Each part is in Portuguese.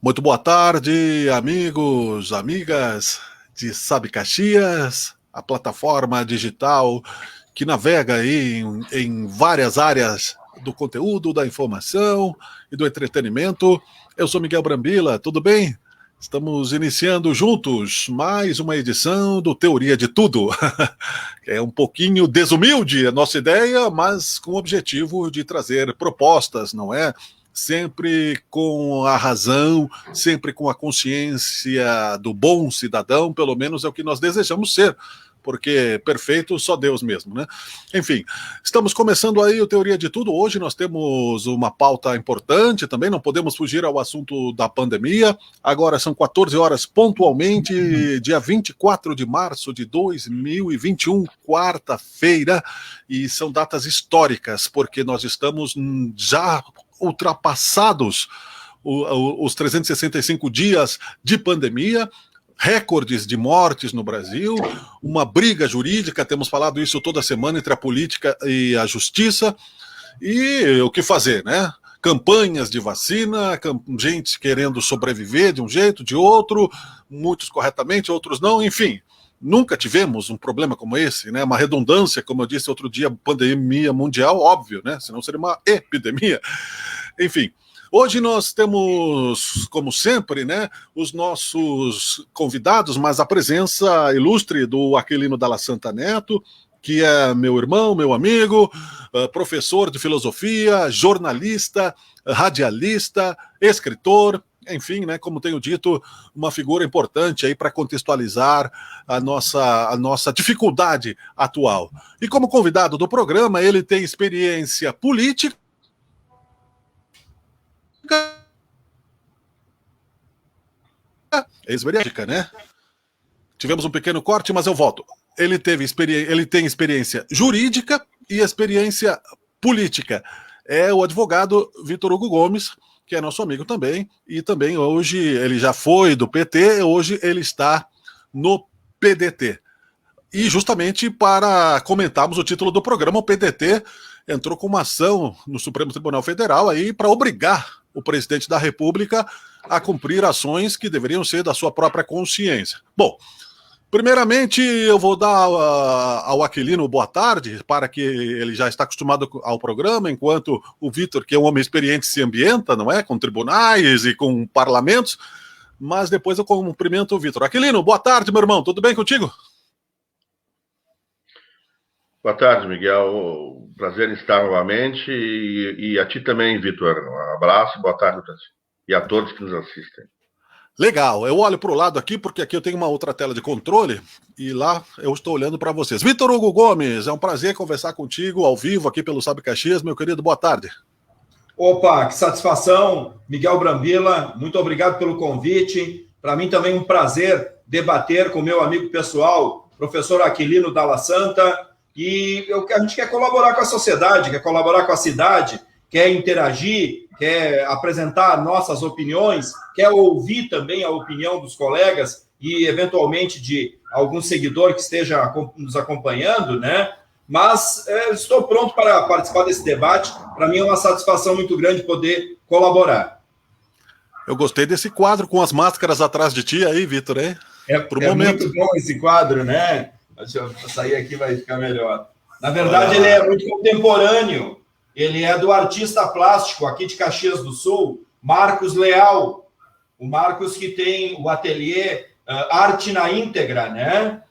Muito boa tarde, amigos, amigas de Sabe Caxias, a plataforma digital que navega aí em várias áreas do conteúdo, da informação e do entretenimento. Eu sou Miguel Brambila, tudo bem? Estamos iniciando juntos mais uma edição do Teoria de Tudo. É um pouquinho desumilde a nossa ideia, mas com o objetivo de trazer propostas, não é? Sempre com a razão, sempre com a consciência do bom cidadão, pelo menos é o que nós desejamos ser, porque perfeito só Deus mesmo, né? Enfim, estamos começando aí o Teoria de Tudo. Hoje nós temos uma pauta importante também, não podemos fugir ao assunto da pandemia. Agora são 14 horas pontualmente, dia 24 de março de 2021, quarta-feira, e são datas históricas, porque nós estamos já ultrapassados os 365 dias de pandemia, recordes de mortes no Brasil, uma briga jurídica, temos falado isso toda semana, entre a política e a justiça, e o que fazer, né? Campanhas de vacina, gente querendo sobreviver de um jeito, de outro, muitos corretamente, outros não, enfim. Nunca tivemos um problema como esse, né? Uma redundância, como eu disse outro dia, pandemia mundial, óbvio, né? Senão seria uma epidemia. Enfim, hoje nós temos, como sempre, né, os nossos convidados, mas a presença ilustre do Aquilino Dalla Santa Neto, que é meu irmão, meu amigo, professor de filosofia, jornalista, radialista, escritor, enfim, né, como tenho dito, uma figura importante aí para contextualizar a nossa dificuldade atual. E como convidado do programa, ele tem experiência política, ex-vereador, né? Tivemos um pequeno corte, mas eu volto. Ele tem experiência jurídica e experiência política. É o advogado Vitor Hugo Gomes, que é nosso amigo também, e também hoje ele já foi do PT, hoje ele está no PDT. E justamente para comentarmos o título do programa, o PDT entrou com uma ação no Supremo Tribunal Federal aí para obrigar o presidente da República a cumprir ações que deveriam ser da sua própria consciência. Bom, primeiramente eu vou dar ao Aquilino boa tarde, para que ele já está acostumado ao programa, enquanto o Vitor, que é um homem experiente, se ambienta, não é? Com tribunais e com parlamentos, mas depois eu cumprimento o Vitor. Aquilino, boa tarde, meu irmão, tudo bem contigo? Boa tarde, Miguel. Prazer em estar novamente. E a ti também, Vitor. Um abraço, boa tarde para ti. E a todos que nos assistem. Legal, eu olho para o lado aqui, porque aqui eu tenho uma outra tela de controle, e lá eu estou olhando para vocês. Vitor Hugo Gomes, é um prazer conversar contigo ao vivo aqui pelo Sabe Caxias, meu querido, boa tarde. Opa, que satisfação, Miguel Brambila, muito obrigado pelo convite. Para mim também um prazer debater com meu amigo pessoal, professor Aquilino Dalla Santa, e a gente quer colaborar com a sociedade, quer colaborar com a cidade, quer interagir, quer apresentar nossas opiniões, quer ouvir também a opinião dos colegas e, eventualmente, de algum seguidor que esteja nos acompanhando, né? Mas estou pronto para participar desse debate. Para mim é uma satisfação muito grande poder colaborar. Eu gostei desse quadro com as máscaras atrás de ti aí, Vitor, hein? Muito bom esse quadro, né? Deixa eu sair aqui, vai ficar melhor. Na verdade, ele é muito contemporâneo. Ele é do artista plástico aqui de Caxias do Sul, Marcos Leal. O Marcos que tem o ateliê Arte na Íntegra, né?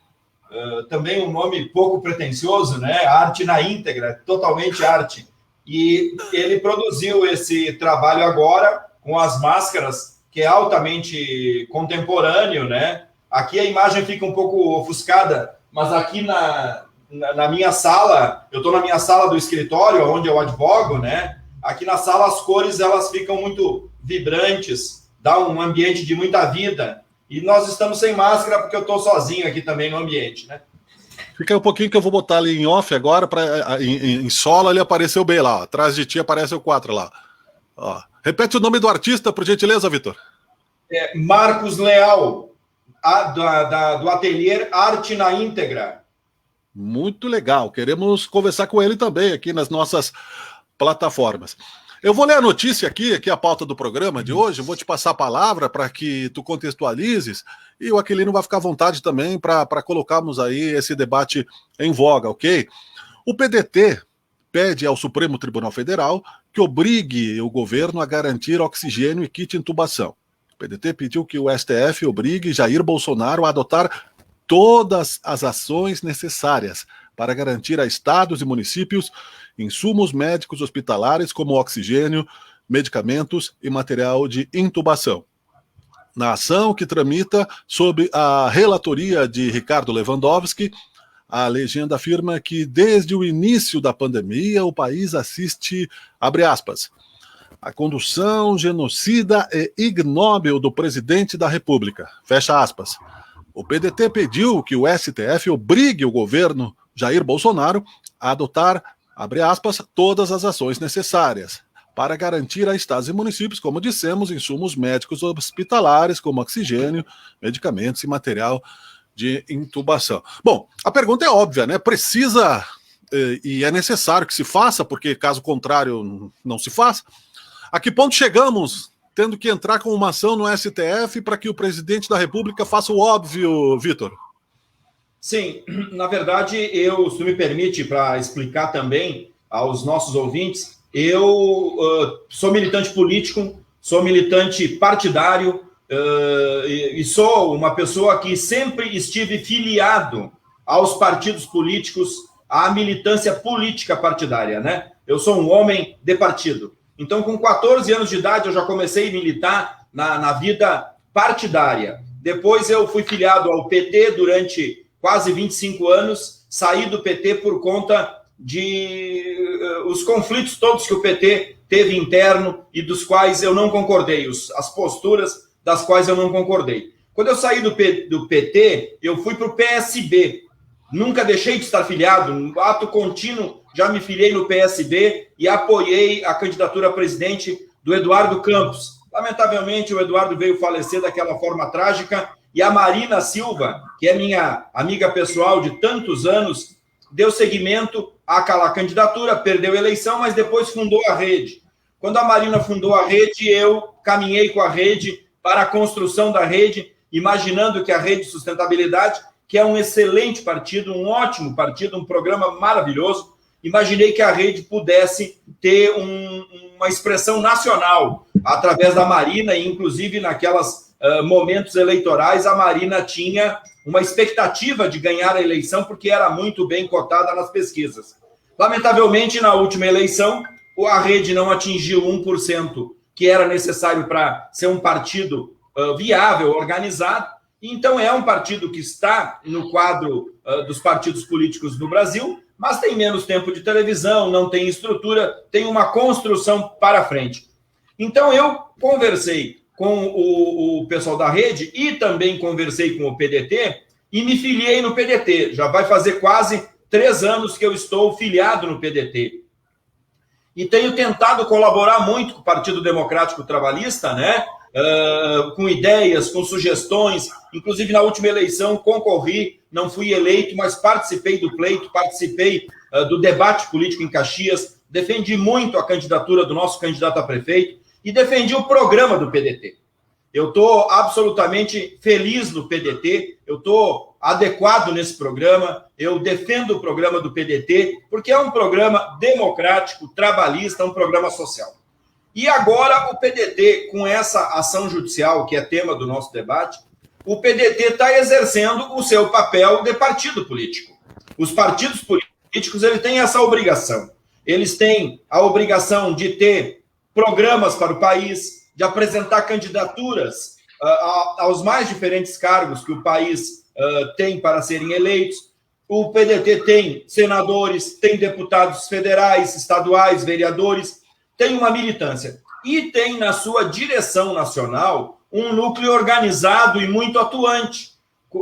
Também um nome pouco pretensioso, né? Arte na Íntegra, totalmente arte. E ele produziu esse trabalho agora com as máscaras, que é altamente contemporâneo, né? Aqui a imagem fica um pouco ofuscada, mas aqui na minha sala, eu estou na minha sala do escritório, onde eu advogo, né? Aqui na sala as cores elas ficam muito vibrantes, dá um ambiente de muita vida. E nós estamos sem máscara porque eu estou sozinho aqui também no ambiente, né? Fica um pouquinho que eu vou botar ali em off agora, em solo ali apareceu bem lá, ó. Atrás de ti aparece o 4 lá. Ó. Repete o nome do artista, por gentileza, Vitor. Marcos Leal, do ateliê Arte na Íntegra. Muito legal, queremos conversar com ele também aqui nas nossas plataformas. Eu vou ler a notícia aqui a pauta do programa de hoje, eu vou te passar a palavra para que tu contextualizes, e o Aquilino vai ficar à vontade também para colocarmos aí esse debate em voga, ok? O PDT pede ao Supremo Tribunal Federal que obrigue o governo a garantir oxigênio e kit intubação. O PDT pediu que o STF obrigue Jair Bolsonaro a adotar todas as ações necessárias para garantir a estados e municípios insumos médicos hospitalares como oxigênio, medicamentos e material de intubação. Na ação que tramita sob a relatoria de Ricardo Lewandowski, a legenda afirma que desde o início da pandemia o país assiste, abre aspas, a condução genocida e ignóbil do presidente da República, fecha aspas. O PDT pediu que o STF obrigue o governo Jair Bolsonaro a adotar, abre aspas, todas as ações necessárias para garantir a estados e municípios, como dissemos, insumos médicos hospitalares, como oxigênio, medicamentos e material de intubação. Bom, a pergunta é óbvia, né? Precisa e é necessário que se faça, porque caso contrário não se faça. A que ponto chegamos tendo que entrar com uma ação no STF para que o presidente da República faça o óbvio, Vitor? Sim, na verdade, se tu me permite, para explicar também aos nossos ouvintes, eu sou militante político, sou militante partidário e sou uma pessoa que sempre estive filiado aos partidos políticos, à militância política partidária, né? Eu sou um homem de partido. Então, com 14 anos de idade, eu já comecei a militar na vida partidária. Depois eu fui filiado ao PT durante quase 25 anos, saí do PT por conta de os conflitos todos que o PT teve interno e dos quais eu não concordei, as posturas das quais eu não concordei. Quando eu saí do PT, eu fui para o PSB. Nunca deixei de estar filiado, no ato contínuo, já me filiei no PSB e apoiei a candidatura a presidente do Eduardo Campos. Lamentavelmente, o Eduardo veio falecer daquela forma trágica e a Marina Silva, que é minha amiga pessoal de tantos anos, deu seguimento àquela candidatura, perdeu a eleição, mas depois fundou a Rede. Quando a Marina fundou a Rede, eu caminhei com a Rede para a construção da Rede, imaginando que a Rede de Sustentabilidade, que é um excelente partido, um ótimo partido, um programa maravilhoso, imaginei que a Rede pudesse ter uma expressão nacional através da Marina, e inclusive naquelas momentos eleitorais, a Marina tinha uma expectativa de ganhar a eleição, porque era muito bem cotada nas pesquisas. Lamentavelmente, na última eleição, a Rede não atingiu 1%, que era necessário para ser um partido viável, organizado. Então, é um partido que está no quadro dos partidos políticos no Brasil, mas tem menos tempo de televisão, não tem estrutura, tem uma construção para frente. Então, eu conversei com o pessoal da Rede e também conversei com o PDT e me filiei no PDT. Já vai fazer quase 3 anos que eu estou filiado no PDT. E tenho tentado colaborar muito com o Partido Democrático Trabalhista, né? Com ideias, com sugestões. Inclusive, na última eleição, concorri, não fui eleito, mas participei do pleito, participei do debate político em Caxias, defendi muito a candidatura do nosso candidato a prefeito e defendi o programa do PDT. Eu estou absolutamente feliz no PDT, eu estou adequado nesse programa, eu defendo o programa do PDT, porque é um programa democrático, trabalhista, um programa social. E agora o PDT, com essa ação judicial, que é tema do nosso debate, o PDT está exercendo o seu papel de partido político. Os partidos políticos eles têm essa obrigação. Eles têm a obrigação de ter programas para o país, de apresentar candidaturas aos mais diferentes cargos que o país tem para serem eleitos. O PDT tem senadores, tem deputados federais, estaduais, vereadores, tem uma militância. E tem na sua direção nacional um núcleo organizado e muito atuante,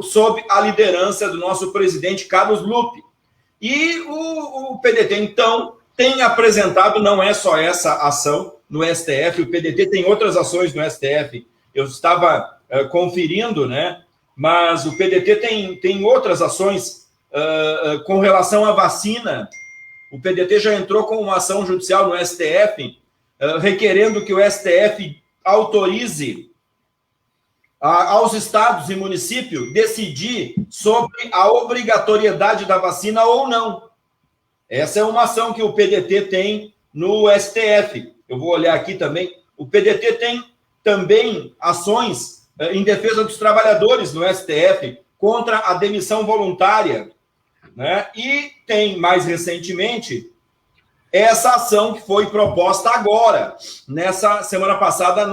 sob a liderança do nosso presidente Carlos Lupe. E o PDT, então, tem apresentado, não é só essa ação no STF, o PDT tem outras ações no STF, eu estava conferindo, né? Mas o PDT tem outras ações com relação à vacina. O PDT já entrou com uma ação judicial no STF requerendo que o STF autorize aos estados e municípios decidir sobre a obrigatoriedade da vacina ou não. Essa é uma ação que o PDT tem no STF. Eu vou olhar aqui também. O PDT tem também ações em defesa dos trabalhadores no STF contra a demissão voluntária, né? E tem, mais recentemente, essa ação que foi proposta agora, nessa semana passada,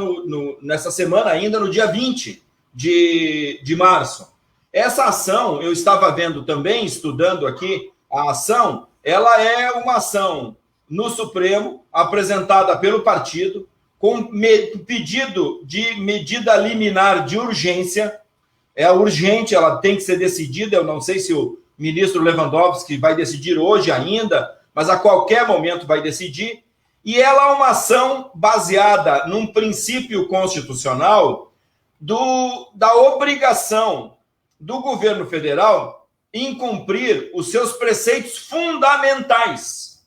nessa semana ainda, no dia 20 de março. Essa ação, eu estava vendo também, estudando aqui a ação, ela é uma ação no Supremo, apresentada pelo partido, com pedido de medida liminar de urgência. É urgente, ela tem que ser decidida, eu não sei se o ministro Lewandowski vai decidir hoje ainda, mas a qualquer momento vai decidir, e ela é uma ação baseada num princípio constitucional da obrigação do governo federal em cumprir os seus preceitos fundamentais.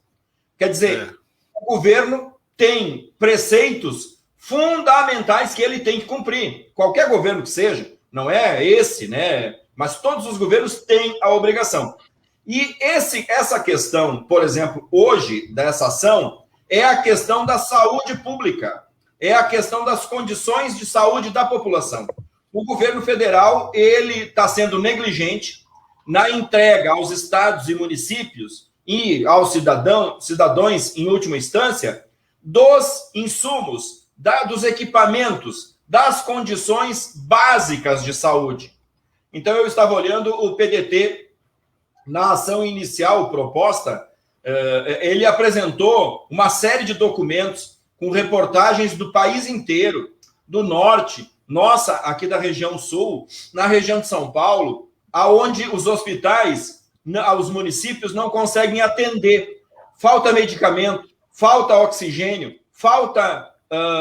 Quer dizer, o governo tem preceitos fundamentais que ele tem que cumprir. Qualquer governo que seja, não é esse, né? Mas todos os governos têm a obrigação. E essa questão, por exemplo, hoje, dessa ação, é a questão da saúde pública, é a questão das condições de saúde da população. O governo federal, ele está sendo negligente na entrega aos estados e municípios e aos cidadãos, em última instância, dos insumos, dos equipamentos, das condições básicas de saúde. Então, eu estava olhando o PDT, na ação inicial proposta, ele apresentou uma série de documentos com reportagens do país inteiro, do norte, nossa, aqui da região sul, na região de São Paulo, aonde os hospitais, os municípios não conseguem atender. Falta medicamento, falta oxigênio, falta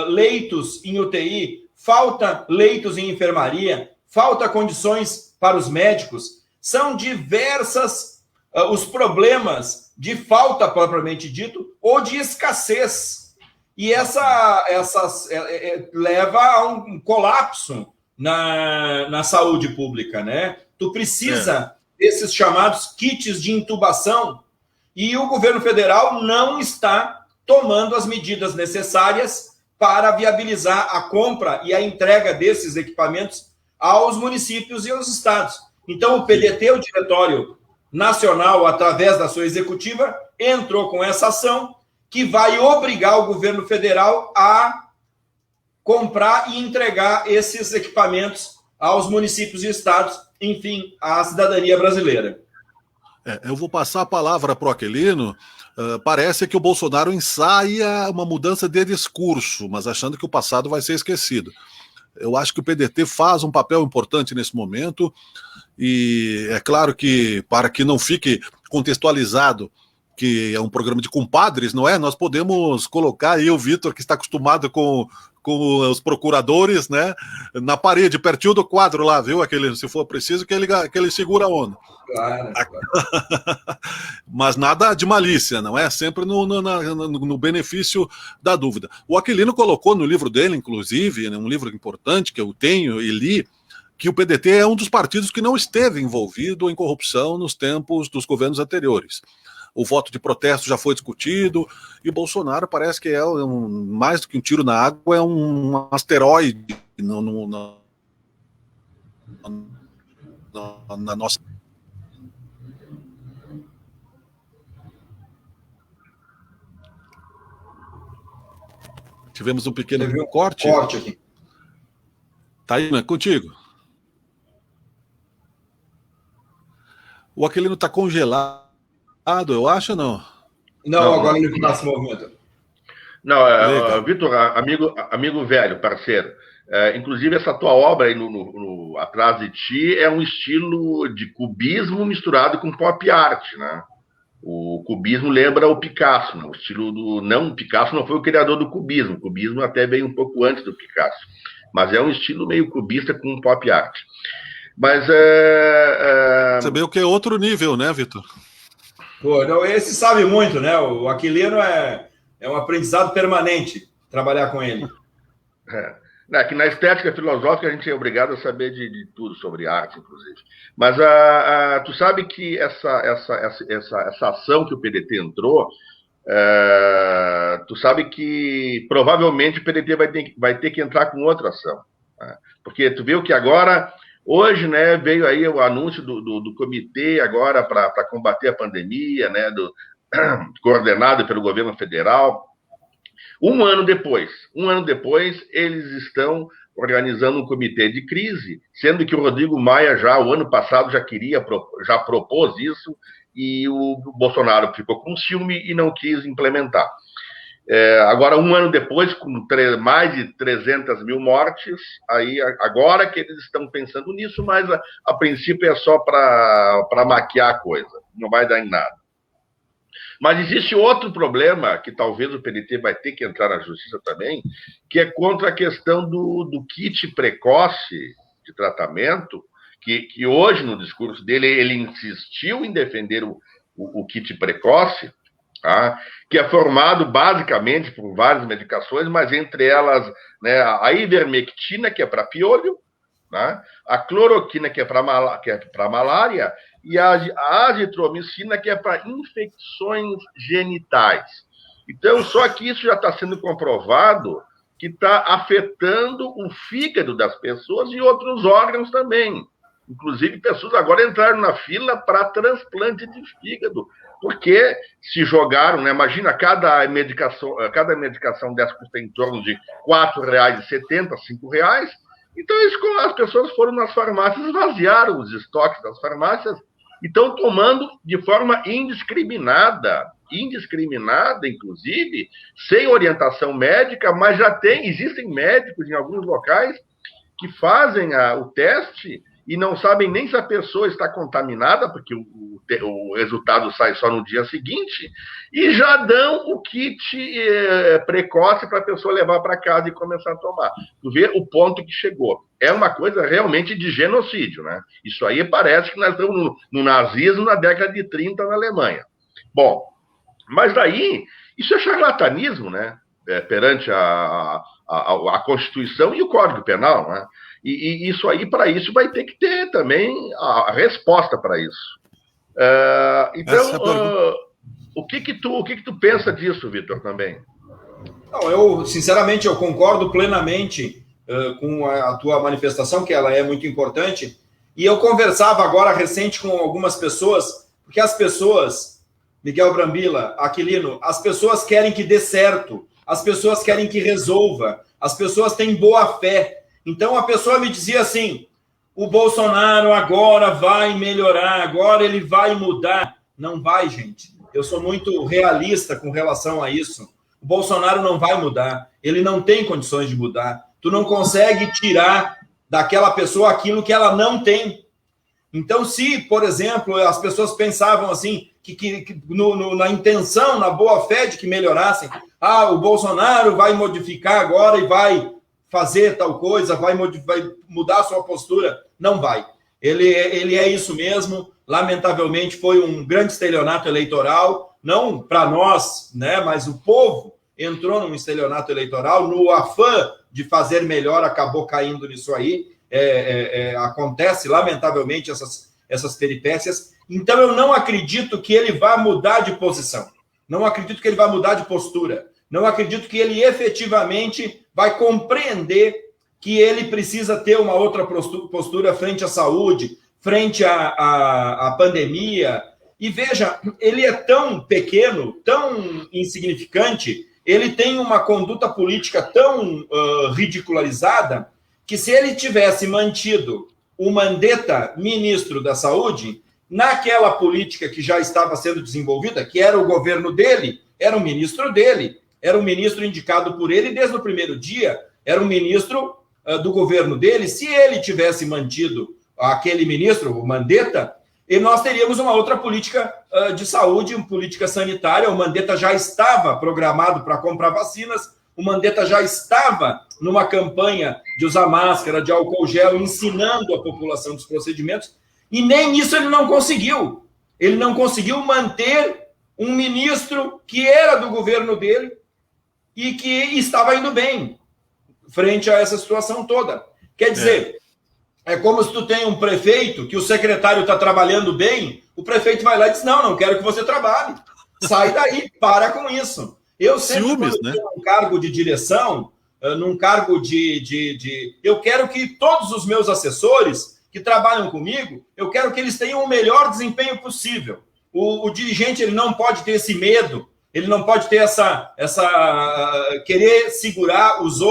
leitos em UTI, falta leitos em enfermaria, falta condições para os médicos. São diversas os problemas de falta, propriamente dito, ou de escassez. E leva a um colapso na saúde pública, né? Tu precisa desses chamados kits de intubação e o governo federal não está tomando as medidas necessárias para viabilizar a compra e a entrega desses equipamentos aos municípios e aos estados. Então, o PDT, o Diretório Nacional, através da sua executiva, entrou com essa ação que vai obrigar o governo federal a comprar e entregar esses equipamentos aos municípios e estados, enfim, à cidadania brasileira. Eu vou passar a palavra para o Aquilino. Parece que o Bolsonaro ensaia uma mudança de discurso, mas achando que o passado vai ser esquecido. Eu acho que o PDT faz um papel importante nesse momento, e é claro que, para que não fique contextualizado que é um programa de compadres, não é? Nós podemos colocar aí o Vitor, que está acostumado com os procuradores, né, na parede, pertinho do quadro lá, viu? Aquele, se for preciso, que ele segura a onda. Claro. Mas nada de malícia, não é? Sempre no benefício da dúvida. O Aquilino colocou no livro dele, inclusive, um livro importante que eu tenho e li, que o PDT é um dos partidos que não esteve envolvido em corrupção nos tempos dos governos anteriores. O voto de protesto já foi discutido, e Bolsonaro parece que é mais do que um tiro na água, é um asteroide na nossa... Tivemos um pequeno corte aqui. Tá aí, né? Contigo. O Aquilino está congelado, eu acho, ou não? Não, agora ele está se movendo. Não, Vitor, amigo velho, parceiro. Inclusive, essa tua obra aí Atrás de Ti é um estilo de cubismo misturado com pop art, né? O cubismo lembra o Picasso, né? O estilo do... Não, Picasso não foi o criador do cubismo. O cubismo até veio um pouco antes do Picasso. Mas é um estilo meio cubista com pop art. Mas Você vê o que é outro nível, né, Vitor? Pô, não, esse sabe muito, né? O Aquilino é É um aprendizado permanente trabalhar com ele. Que na estética filosófica a gente é obrigado a saber de tudo sobre arte, inclusive. Mas tu sabe que essa ação que o PDT entrou, tu sabe que provavelmente o PDT vai ter que entrar com outra ação. Né? Porque tu viu que agora, hoje, né, veio aí o anúncio do comitê agora para combater a pandemia, né, coordenado pelo governo federal. Um ano depois, eles estão organizando um comitê de crise, sendo que o Rodrigo Maia o ano passado já propôs isso, e o Bolsonaro ficou com ciúme e não quis implementar. Agora, um ano depois, com mais de 300 mil mortes, aí agora que eles estão pensando nisso, mas a princípio é só para maquiar a coisa, não vai dar em nada. Mas existe outro problema, que talvez o PDT vai ter que entrar na justiça também, que é contra a questão do kit precoce de tratamento, que hoje, no discurso dele, ele insistiu em defender o kit precoce, tá? Que é formado basicamente por várias medicações, mas entre elas, né, a ivermectina, que é para piolho, né, a cloroquina, que é para malária, e a azitromicina, que é para infecções genitais. Então, só que isso já está sendo comprovado que está afetando o fígado das pessoas e outros órgãos também. Inclusive, pessoas agora entraram na fila para transplante de fígado, porque se jogaram, né? Imagina, cada medicação dessa custa em torno de R$ 4,70, R$ 5. Então, as pessoas foram nas farmácias, esvaziaram os estoques das farmácias e estão tomando de forma indiscriminada, inclusive, sem orientação médica, mas existem médicos em alguns locais que fazem o teste e não sabem nem se a pessoa está contaminada, porque o resultado sai só no dia seguinte, e já dão o kit precoce para a pessoa levar para casa e começar a tomar. Tu vê o ponto que chegou. É uma coisa realmente de genocídio, né? Isso aí parece que nós estamos no nazismo na década de 30 na Alemanha. Bom, mas daí, isso é charlatanismo, né? Perante a Constituição e o Código Penal, né? E isso aí, para isso, vai ter que ter também a resposta para isso. Então, o que tu pensa disso, Vitor, também? Não, sinceramente, eu concordo plenamente com a tua manifestação, que ela é muito importante. E eu conversava agora recente com algumas pessoas, porque as pessoas, Miguel Brambila, Aquilino, as pessoas querem que dê certo, as pessoas querem que resolva, as pessoas têm boa fé. Então a pessoa me dizia assim, o Bolsonaro agora vai melhorar, agora ele vai mudar. Não vai, gente. Eu sou muito realista com relação a isso. O Bolsonaro não vai mudar, ele não tem condições de mudar. Tu não consegue tirar daquela pessoa aquilo que ela não tem. Então, se, por exemplo, as pessoas pensavam assim, na intenção, na boa fé de que melhorassem, o Bolsonaro vai modificar agora e vai fazer tal coisa, vai mudar a sua postura. Não vai. Ele é isso mesmo. Lamentavelmente, foi um grande estelionato eleitoral, não para nós, né, mas o povo entrou num estelionato eleitoral, no afã de fazer melhor, acabou caindo nisso aí. Acontece, lamentavelmente, essas peripécias. Então, eu não acredito que ele vá mudar de posição. Não acredito que ele vá mudar de postura. Não acredito que ele efetivamente vai compreender que ele precisa ter uma outra postura frente à saúde, frente à pandemia. E veja, ele é tão pequeno, tão insignificante, ele tem uma conduta política tão ridicularizada, que se ele tivesse mantido o Mandetta ministro da Saúde, naquela política que já estava sendo desenvolvida, que era o governo dele, era o ministro dele, era um ministro indicado por ele desde o primeiro dia, era um ministro do governo dele. Se ele tivesse mantido aquele ministro, o Mandetta, e nós teríamos uma outra política de saúde, uma política sanitária. O Mandetta já estava programado para comprar vacinas, o Mandetta já estava numa campanha de usar máscara, de álcool gel, ensinando a população dos procedimentos, e nem isso ele não conseguiu. Ele não conseguiu manter um ministro que era do governo dele, e que estava indo bem frente a essa situação toda. Quer dizer, é como se tu tem um prefeito que o secretário está trabalhando bem, o prefeito vai lá e diz, não quero que você trabalhe. Sai daí, para com isso. Eu sempre, ciúmes, quando tenho um cargo de direção, num cargo eu quero que todos os meus assessores que trabalham comigo, eu quero que eles tenham o melhor desempenho possível. O dirigente, ele não pode ter esse medo, ele não pode ter querer segurar as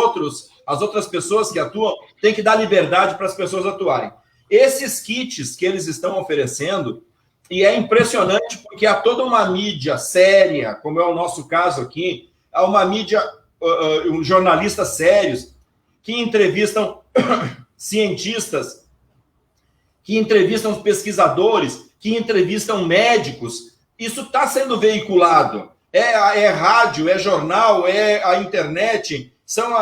outras pessoas que atuam, tem que dar liberdade para as pessoas atuarem. Esses kits que eles estão oferecendo, e é impressionante porque há toda uma mídia séria, como é o nosso caso aqui, há uma mídia, jornalistas sérios, que entrevistam cientistas, que entrevistam pesquisadores, que entrevistam médicos. Isso está sendo veiculado. É rádio, é jornal, é a internet, são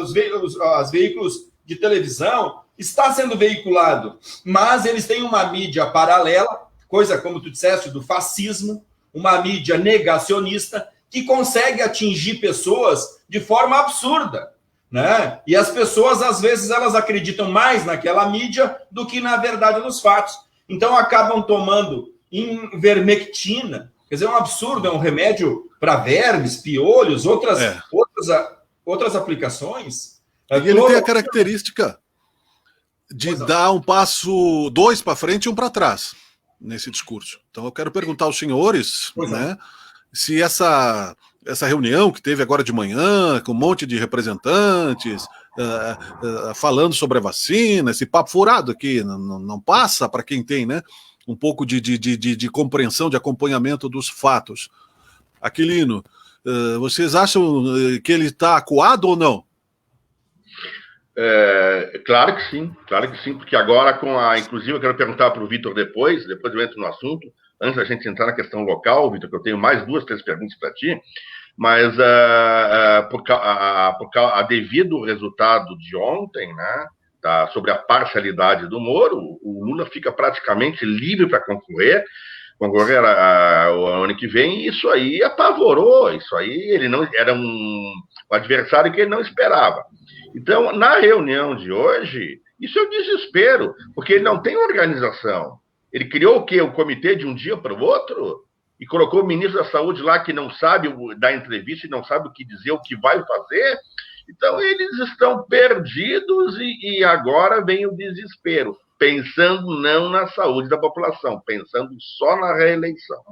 os veículos de televisão, está sendo veiculado. Mas eles têm uma mídia paralela, coisa como tu disseste, do fascismo, uma mídia negacionista, que consegue atingir pessoas de forma absurda, né? E as pessoas, às vezes, elas acreditam mais naquela mídia do que na verdade dos fatos. Então, acabam tomando ivermectina, quer dizer, é um absurdo, é um remédio para vermes, piolhos, outras aplicações. E ele tem a característica de dar um passo, 2 para frente e 1 para trás nesse discurso. Então, eu quero perguntar aos senhores, né, se essa reunião que teve agora de manhã, com um monte de representantes, falando sobre a vacina, esse papo furado aqui, não passa para quem tem, né, um pouco de compreensão, de acompanhamento dos fatos. Aquilino, vocês acham que ele está acuado ou não? Claro que sim, porque agora inclusive eu quero perguntar para o Vitor depois eu entro no assunto, antes da gente entrar na questão local, Vitor, que eu tenho mais 2, 3 perguntas para ti, mas devido ao resultado de ontem, né, sobre a parcialidade do Moro, o Lula fica praticamente livre para concorrer o ano que vem, e isso aí apavorou, ele não era um adversário que ele não esperava. Então, na reunião de hoje, isso é um desespero, porque ele não tem organização. Ele criou o quê? Um comitê de um dia para o outro? E colocou o ministro da Saúde lá que não sabe dar entrevista e não sabe o que dizer, o que vai fazer. Então, eles estão perdidos e agora vem o desespero, pensando não na saúde da população, pensando só na reeleição.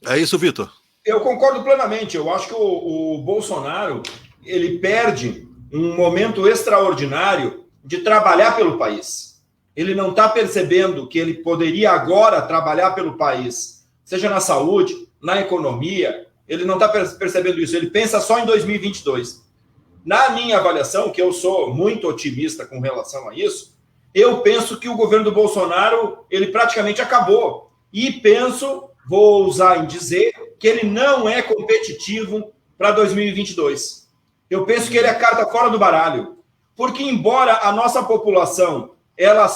É isso, Vitor? Eu concordo plenamente. Eu acho que o Bolsonaro, ele perde um momento extraordinário de trabalhar pelo país. Ele não está percebendo que ele poderia agora trabalhar pelo país, seja na saúde, na economia. Ele não está percebendo isso. Ele pensa só em 2022. Na minha avaliação, que eu sou muito otimista com relação a isso, eu penso que o governo do Bolsonaro, ele praticamente acabou. E penso, vou ousar em dizer, que ele não é competitivo para 2022. Eu penso que ele é carta fora do baralho. Porque, embora a nossa população ela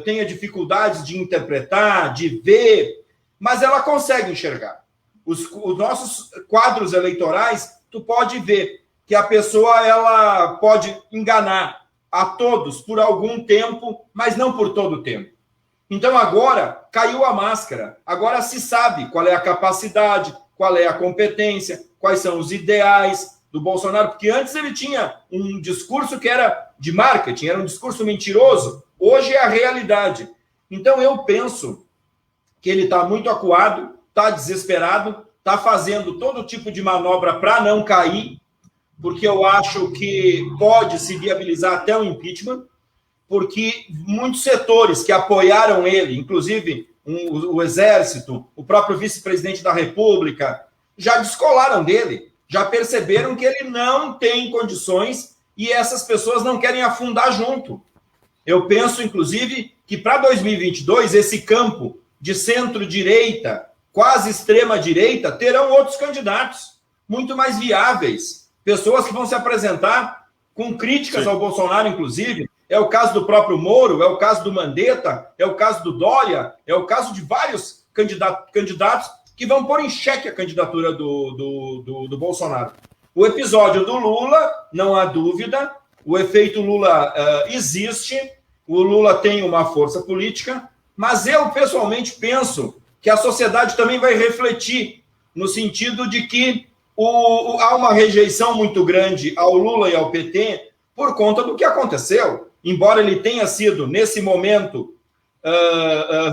tenha dificuldades de interpretar, de ver, mas ela consegue enxergar. Os nossos quadros eleitorais, tu pode ver que a pessoa ela pode enganar a todos por algum tempo, mas não por todo o tempo. Então, agora caiu a máscara. Agora se sabe qual é a capacidade, qual é a competência, quais são os ideais do Bolsonaro, porque antes ele tinha um discurso que era de marketing, era um discurso mentiroso. Hoje é a realidade. Então, eu penso que ele está muito acuado, está desesperado, está fazendo todo tipo de manobra para não cair, porque eu acho que pode se viabilizar até o impeachment, porque muitos setores que apoiaram ele, inclusive o Exército, o próprio vice-presidente da República, já descolaram dele, já perceberam que ele não tem condições e essas pessoas não querem afundar junto. Eu penso, inclusive, que para 2022, esse campo de centro-direita, quase extrema-direita, terão outros candidatos muito mais viáveis, pessoas que vão se apresentar com críticas ao Bolsonaro, inclusive. É o caso do próprio Moro, é o caso do Mandetta, é o caso do Dória, é o caso de vários candidatos que vão pôr em xeque a candidatura do Bolsonaro. O episódio do Lula, não há dúvida, o efeito Lula existe, o Lula tem uma força política, mas eu, pessoalmente, penso que a sociedade também vai refletir no sentido de que há uma rejeição muito grande ao Lula e ao PT por conta do que aconteceu. Embora ele tenha sido, nesse momento,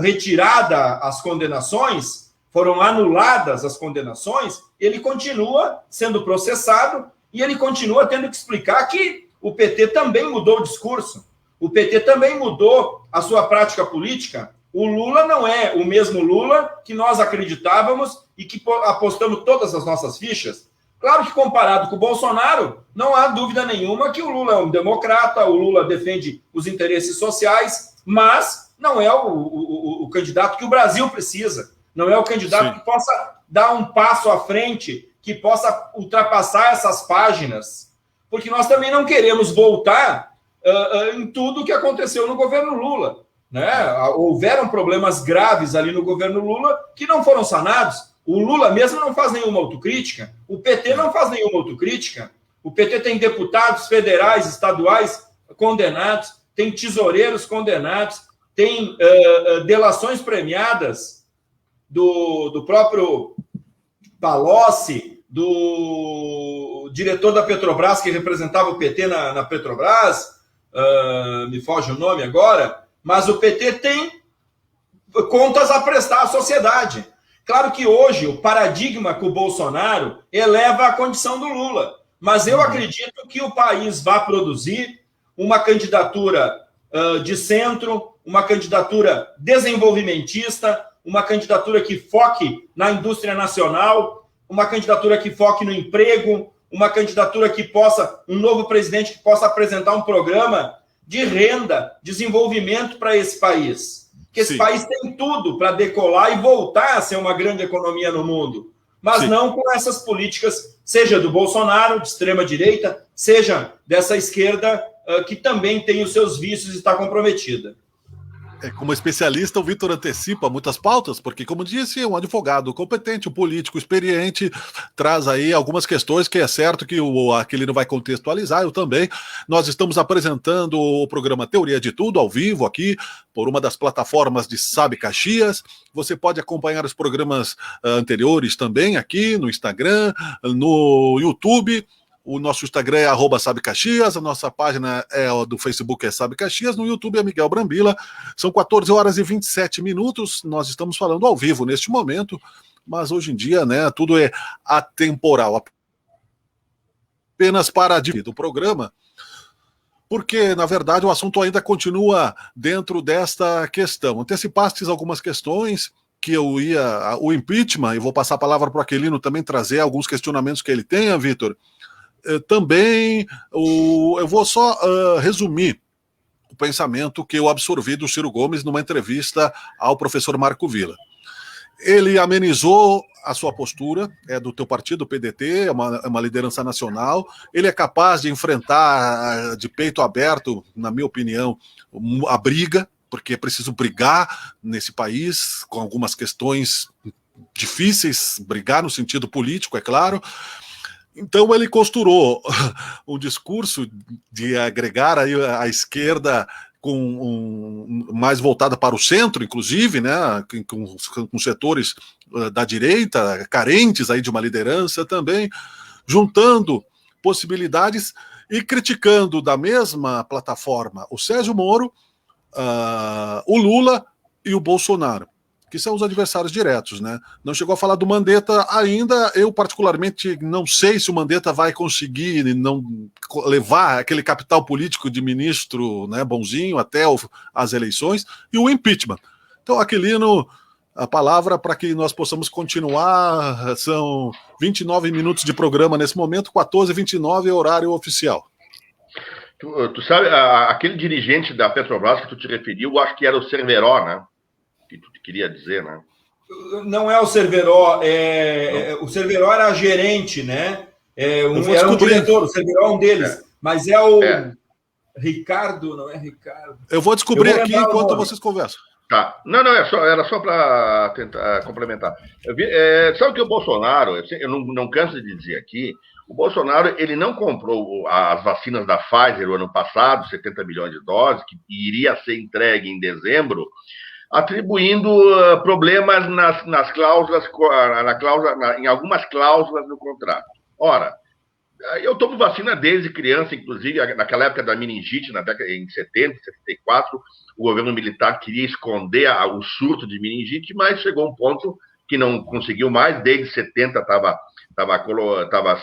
retirada as condenações, foram anuladas as condenações, ele continua sendo processado e ele continua tendo que explicar que o PT também mudou o discurso, o PT também mudou a sua prática política. O Lula não é o mesmo Lula que nós acreditávamos e que apostamos todas as nossas fichas. Claro que comparado com o Bolsonaro, não há dúvida nenhuma que o Lula é um democrata, o Lula defende os interesses sociais, mas não é o candidato que o Brasil precisa. Não é o candidato que possa dar um passo à frente, que possa ultrapassar essas páginas. Porque nós também não queremos voltar em tudo o que aconteceu no governo Lula. Né? Houveram problemas graves ali no governo Lula que não foram sanados. O Lula mesmo não faz nenhuma autocrítica. O PT não faz nenhuma autocrítica. O PT tem deputados federais, estaduais condenados, tem tesoureiros condenados, tem delações premiadas do próprio Palocci, do diretor da Petrobras, que representava o PT na Petrobras, me foge o nome agora, mas o PT tem contas a prestar à sociedade. Claro que hoje o paradigma com o Bolsonaro eleva a condição do Lula, mas eu acredito que o país vai produzir uma candidatura de centro, uma candidatura desenvolvimentista, uma candidatura que foque na indústria nacional, uma candidatura que foque no emprego, uma candidatura que possa, um novo presidente que possa apresentar um programa de renda, desenvolvimento para esse país. Que esse país tem tudo para decolar e voltar a ser uma grande economia no mundo, mas não com essas políticas, seja do Bolsonaro, de extrema-direita, seja dessa esquerda, que também tem os seus vícios e está comprometida. Como especialista, o Vitor antecipa muitas pautas, porque, como disse, um advogado competente, um político experiente, traz aí algumas questões que é certo que o Aquilino vai contextualizar, eu também. Nós estamos apresentando o programa Teoria de Tudo, ao vivo, aqui, por uma das plataformas de Sabe Caxias. Você pode acompanhar os programas anteriores também aqui no Instagram, no YouTube. O nosso Instagram é @SabeCaxias, a nossa página do Facebook é Sabe Caxias, no YouTube é Miguel Brambila. São 14 horas e 27 minutos, nós estamos falando ao vivo neste momento, mas hoje em dia, né, tudo é atemporal. Apenas para dividir o programa, porque, na verdade, o assunto ainda continua dentro desta questão. Antecipastes algumas questões que eu ia... O impeachment, e vou passar a palavra para o Aquilino também trazer alguns questionamentos que ele tenha, Vitor. Também eu vou só resumir o pensamento que eu absorvi do Ciro Gomes numa entrevista ao professor Marco Villa. Ele amenizou a sua postura, é do teu partido, o PDT, é uma liderança nacional. Ele é capaz de enfrentar de peito aberto, na minha opinião, a briga, porque é preciso brigar nesse país com algumas questões difíceis, brigar no sentido político, é claro. Então ele costurou um discurso de agregar aí a esquerda mais voltada para o centro, inclusive, né, com setores da direita, carentes aí de uma liderança também, juntando possibilidades e criticando da mesma plataforma o Sérgio Moro, o Lula e o Bolsonaro, que são os adversários diretos, né? Não chegou a falar do Mandetta ainda. Eu, particularmente, não sei se o Mandetta vai conseguir não levar aquele capital político de ministro, né, bonzinho até as eleições, e o impeachment. Então, Aquilino, a palavra para que nós possamos continuar. São 29 minutos de programa nesse momento, 14h29 é horário oficial. Tu sabe, aquele dirigente da Petrobras que tu te referiu, eu acho que era o Cerveró, né? Que tu queria dizer, né? Não é o Cerveró, o Cerveró era gerente, né? Era um diretor, o Cerveró é um deles, mas é o Ricardo, não é Ricardo? Eu vou descobrir aqui enquanto vocês conversam. Tá. Não, era só para tentar complementar. Sabe que o Bolsonaro, eu não canso de dizer aqui, o Bolsonaro ele não comprou as vacinas da Pfizer o ano passado, 70 milhões de doses, que iria ser entregue em dezembro, atribuindo problemas nas cláusulas, em algumas cláusulas do contrato. Ora, eu tomo vacina desde criança, inclusive naquela época da meningite, em 70, 74, o governo militar queria esconder o surto de meningite, mas chegou um ponto que não conseguiu mais, desde 70 estava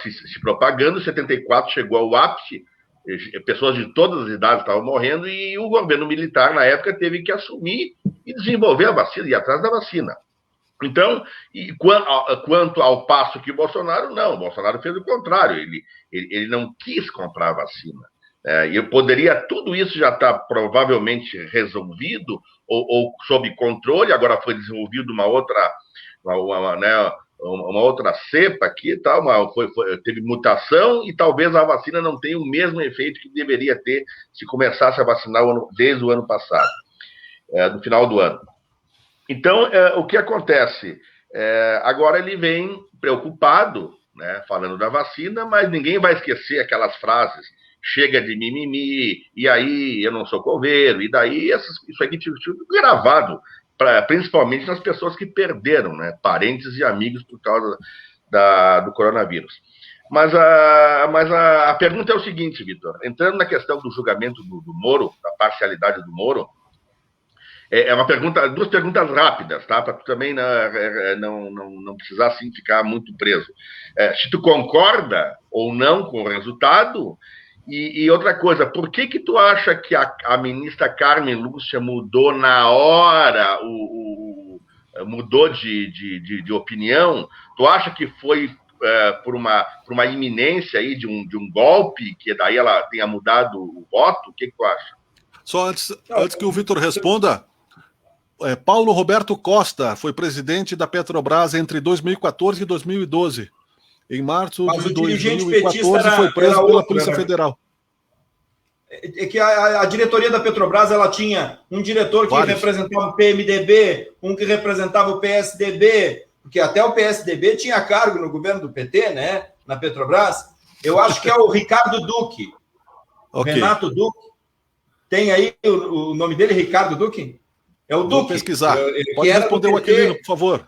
se propagando, 74 chegou ao ápice, pessoas de todas as idades estavam morrendo, e o governo militar, na época, teve que assumir e desenvolver a vacina, ir atrás da vacina. Então, quanto ao passo que o Bolsonaro fez o contrário, ele não quis comprar a vacina. Tudo isso já está provavelmente resolvido ou sob controle, agora foi desenvolvido uma outra cepa aqui, teve mutação e talvez a vacina não tenha o mesmo efeito que deveria ter se começasse a vacinar desde o ano passado, no final do ano. Então, o que acontece? Agora ele vem preocupado, né, falando da vacina, mas ninguém vai esquecer aquelas frases, chega de mimimi, e aí eu não sou coveiro, e daí isso aqui tive gravado, principalmente nas pessoas que perderam, né, parentes e amigos por causa do coronavírus. Mas a pergunta é o seguinte, Vitor, entrando na questão do julgamento do Moro, da parcialidade do Moro, duas perguntas rápidas, tá? Para tu também não precisar assim, ficar muito preso. Se tu concorda ou não com o resultado, e outra coisa, por que tu acha que a ministra Carmen Lúcia mudou na hora, mudou de opinião? Tu acha que foi por uma iminência aí de um golpe, que daí ela tenha mudado o voto? O que tu acha? Só antes que o Vitor responda, Paulo Roberto Costa foi presidente da Petrobras entre 2014 e 2012. Em março de 2014 foi preso pela Polícia Federal. É que a diretoria da Petrobras, ela tinha um diretor que representava o PMDB, um que representava o PSDB, porque até o PSDB tinha cargo no governo do PT, né, na Petrobras. Eu acho que é o Ricardo Duque. Okay. Renato Duque. Tem aí o nome dele, Ricardo Duque? É o Duque. Vou pesquisar. Pode responder o Aquilino, por favor.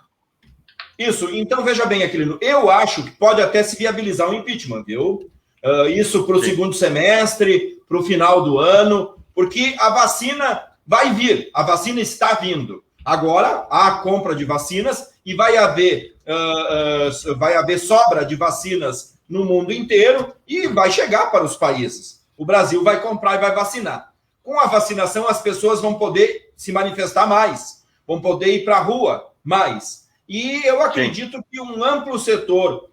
Isso. Então, veja bem, Aquilino. Eu acho que pode até se viabilizar um impeachment, viu? Isso para o segundo semestre, para o final do ano, porque a vacina vai vir. A vacina está vindo. Agora, há a compra de vacinas e vai haver sobra de vacinas no mundo inteiro e vai chegar para os países. O Brasil vai comprar e vai vacinar. Com a vacinação, as pessoas vão poder se manifestar mais, vão poder ir para a rua mais. E eu acredito que um amplo setor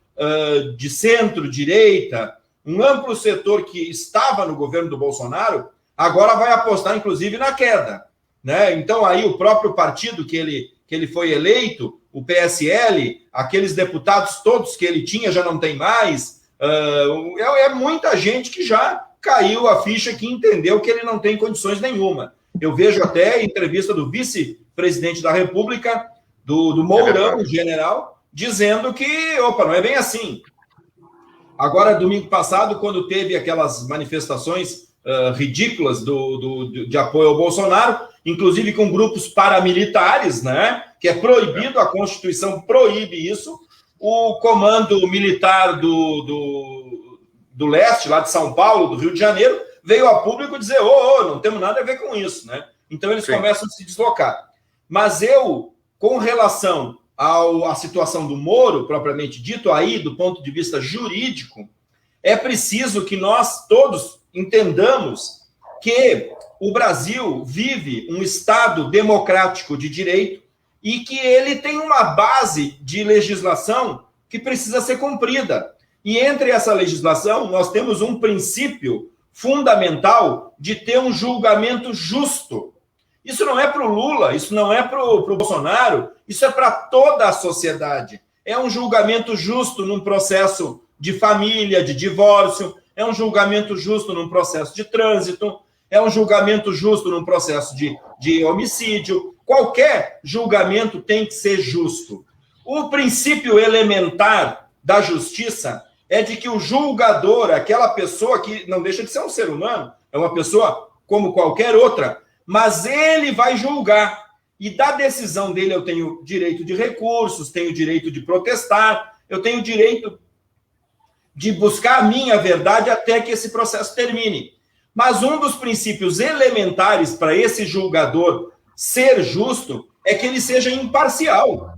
de centro-direita, um amplo setor que estava no governo do Bolsonaro, agora vai apostar, inclusive, na queda. Né? Então, aí o próprio partido que ele foi eleito, o PSL, aqueles deputados todos que ele tinha já não tem mais, muita gente que já caiu a ficha, que entendeu que ele não tem condições nenhuma. Eu vejo até a entrevista do vice-presidente da República, do Mourão, general, dizendo que, não é bem assim. Agora, domingo passado, quando teve aquelas manifestações ridículas de apoio ao Bolsonaro, inclusive com grupos paramilitares, né, que é proibido, a Constituição proíbe isso, o comando militar do leste, lá de São Paulo, do Rio de Janeiro, veio a público dizer, não temos nada a ver com isso, né? Então eles começam a se deslocar. Mas com relação à situação do Moro, propriamente dito, aí, do ponto de vista jurídico, é preciso que nós todos entendamos que o Brasil vive um Estado democrático de direito e que ele tem uma base de legislação que precisa ser cumprida. E entre essa legislação, nós temos um princípio fundamental de ter um julgamento justo. Isso não é para o Lula, isso não é para o Bolsonaro, isso é para toda a sociedade. É um julgamento justo num processo de família, de divórcio, é um julgamento justo num processo de trânsito, é um julgamento justo num processo de homicídio. qualquer julgamento tem que ser justo. O princípio elementar da justiça é de que o julgador, aquela pessoa que não deixa de ser um ser humano, é uma pessoa como qualquer outra, mas ele vai julgar. E da decisão dele eu tenho direito de recursos, tenho direito de protestar, eu tenho direito de buscar a minha verdade até que esse processo termine. Mas um dos princípios elementares para esse julgador ser justo é que ele seja imparcial.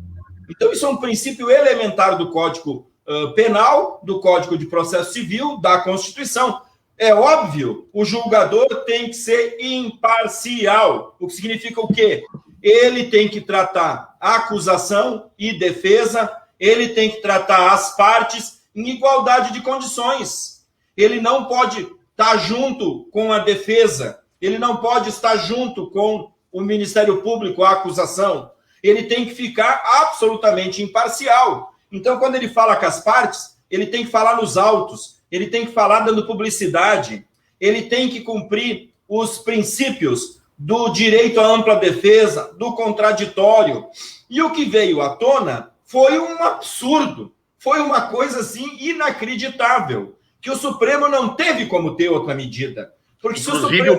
Então, isso é um princípio elementar do Código Penal, do Código de Processo Civil, da Constituição. É óbvio, o julgador tem que ser imparcial. O que significa o quê? Ele tem que tratar a acusação e defesa, ele tem que tratar as partes em igualdade de condições. Ele não pode estar junto com a defesa, ele não pode estar junto com o Ministério Público, a acusação. Ele tem que ficar absolutamente imparcial. Então, quando ele fala com as partes, ele tem que falar nos autos, ele tem que falar dando publicidade, ele tem que cumprir os princípios do direito à ampla defesa, do contraditório. E o que veio à tona foi um absurdo, foi uma coisa assim inacreditável, que o Supremo não teve como ter outra medida. Porque inclusive,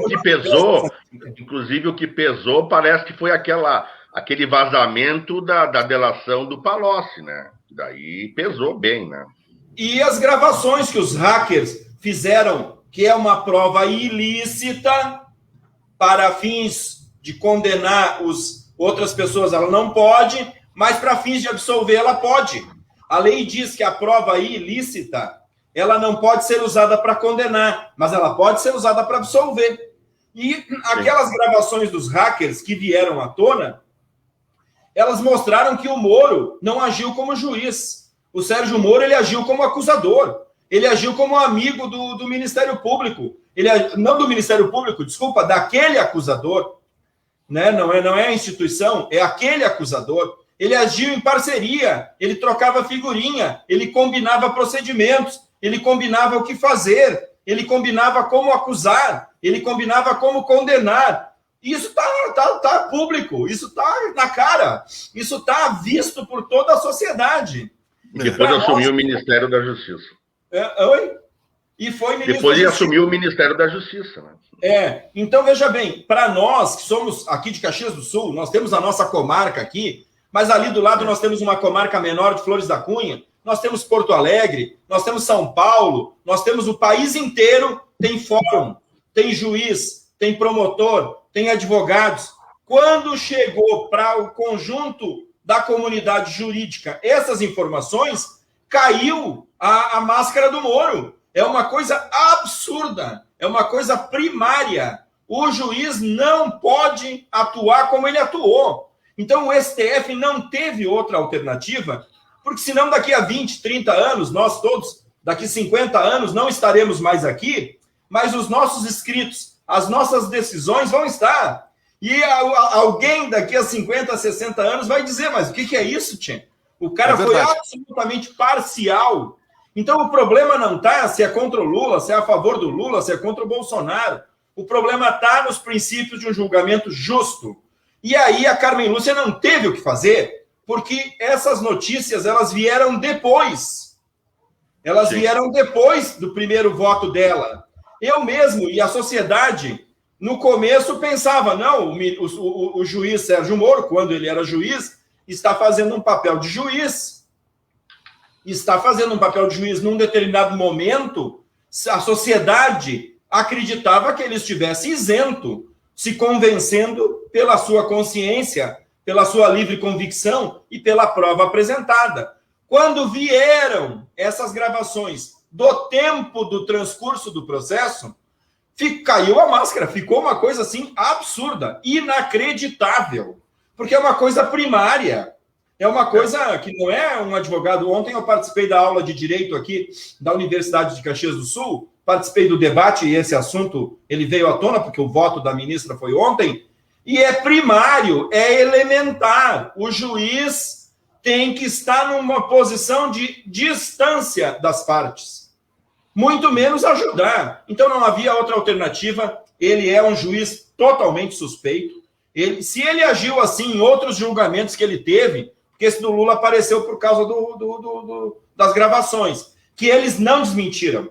o que pesou parece que foi aquele vazamento da delação do Palocci, né? Daí pesou bem, né? E as gravações que os hackers fizeram, que é uma prova ilícita para fins de condenar outras pessoas, ela não pode, mas para fins de absolver, ela pode. A lei diz que a prova ilícita, ela não pode ser usada para condenar, mas ela pode ser usada para absolver. E aquelas gravações dos hackers que vieram à tona, elas mostraram que o Moro não agiu como juiz. O Sérgio Moro, ele agiu como acusador. Ele agiu como amigo do Ministério Público. Não do Ministério Público, desculpa, daquele acusador. Né? Não é a instituição, é aquele acusador. Ele agiu em parceria, ele trocava figurinha, ele combinava procedimentos, ele combinava o que fazer, ele combinava como acusar, ele combinava como condenar. Isso tá público, isso está na cara, isso está visto por toda a sociedade. Depois assumiu o Ministério da Justiça. Oi? E foi ministro depois ele assumiu o Ministério da Justiça. Né? Então veja bem, para nós que somos aqui de Caxias do Sul, nós temos a nossa comarca aqui, mas ali do lado nós temos uma comarca menor de Flores da Cunha, nós temos Porto Alegre, nós temos São Paulo, nós temos o país inteiro, tem fórum, tem juiz, tem promotor, tem advogados. Quando chegou para o conjunto da comunidade jurídica essas informações, caiu a máscara do Moro. É uma coisa absurda, é uma coisa primária. O juiz não pode atuar como ele atuou. Então, o STF não teve outra alternativa, porque senão daqui a 20, 30 anos, nós todos, daqui 50 anos, não estaremos mais aqui, mas os nossos escritos, as nossas decisões vão estar. E alguém daqui a 50, 60 anos vai dizer, mas o que é isso, Tchê? O cara foi absolutamente parcial. Então, o problema não está se é contra o Lula, se é a favor do Lula, se é contra o Bolsonaro. O problema está nos princípios de um julgamento justo. E aí a Carmen Lúcia não teve o que fazer, porque essas notícias, elas vieram depois. Elas vieram depois do primeiro voto dela. Eu mesmo e a sociedade, no começo, pensava, não, o juiz Sérgio Moro, quando ele era juiz, está fazendo um papel de juiz. Está fazendo um papel de juiz num determinado momento, a sociedade acreditava que ele estivesse isento, se convencendo pela sua consciência, pela sua livre convicção e pela prova apresentada. Quando vieram essas gravações do tempo do transcurso do processo, caiu a máscara, ficou uma coisa assim absurda, inacreditável, porque é uma coisa primária, é uma coisa que não é um advogado. Ontem eu participei da aula de Direito aqui da Universidade de Caxias do Sul, participei do debate e esse assunto ele veio à tona, porque o voto da ministra foi ontem, e é primário, é elementar. O juiz tem que estar numa posição de distância das partes, muito menos ajudar. Então não havia outra alternativa, ele é um juiz totalmente suspeito, Se ele agiu assim em outros julgamentos que ele teve, porque esse do Lula apareceu por causa das gravações, que eles não desmentiram,